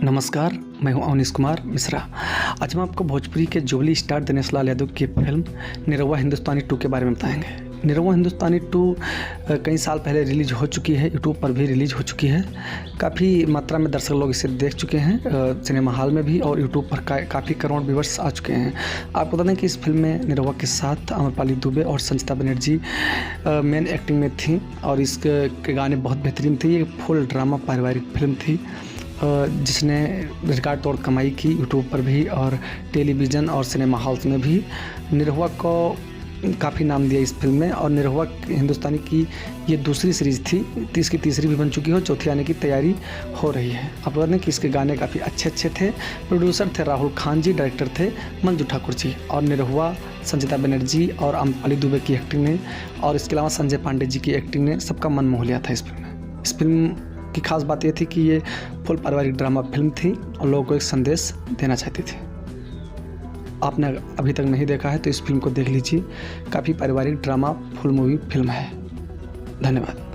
नमस्कार, मैं हूं अवनीश कुमार मिश्रा। आज हम आपको भोजपुरी के जुबली स्टार दिनेश लाल यादव की फिल्म निरहुआ हिंदुस्तानी 2 के बारे में बताएंगे। निरहुआ हिंदुस्तानी 2 कई साल पहले रिलीज हो चुकी है, यूट्यूब पर भी रिलीज हो चुकी है। काफ़ी मात्रा में दर्शक लोग इसे देख चुके हैं, सिनेमा हॉल में भी, और यूट्यूब पर काफ़ी करोड़ व्यूअर्स आ चुके हैं। आपको बता दें कि इस फिल्म में निरहुआ के साथ आम्रपाली दुबे और संचिता बनर्जी मेन एक्टिंग में थी, और इसके गाने बहुत बेहतरीन थे। ये फुल ड्रामा पारिवारिक फिल्म थी जिसने रिकॉर्ड तोड़ कमाई की यूट्यूब पर भी और टेलीविज़न और सिनेमा हॉल्स में भी। निरहुआ को काफ़ी नाम दिया इस फिल्म में, और निरहुआ हिंदुस्तानी की ये दूसरी सीरीज़ थी, इसकी तीसरी भी बन चुकी है, चौथी आने की तैयारी हो रही है। आप बता दें कि इसके गाने काफ़ी अच्छे थे। प्रोड्यूसर थे राहुल खान जी, डायरेक्टर थे मंजू ठाकुर जी, और निरहुआ, संचिता बनर्जी और आम्रपाली दुबे की एक्टिंग ने, और इसके अलावा संजय पांडे जी की एक्टिंग ने सबका मन मोह लिया था इस फिल्म में। इस फिल्म की खास बात यह थी कि ये फुल पारिवारिक ड्रामा फिल्म थी और लोगों को एक संदेश देना चाहती थी। आपने अभी तक नहीं देखा है तो इस फिल्म को देख लीजिए। काफ़ी पारिवारिक ड्रामा फुल मूवी फिल्म है। धन्यवाद।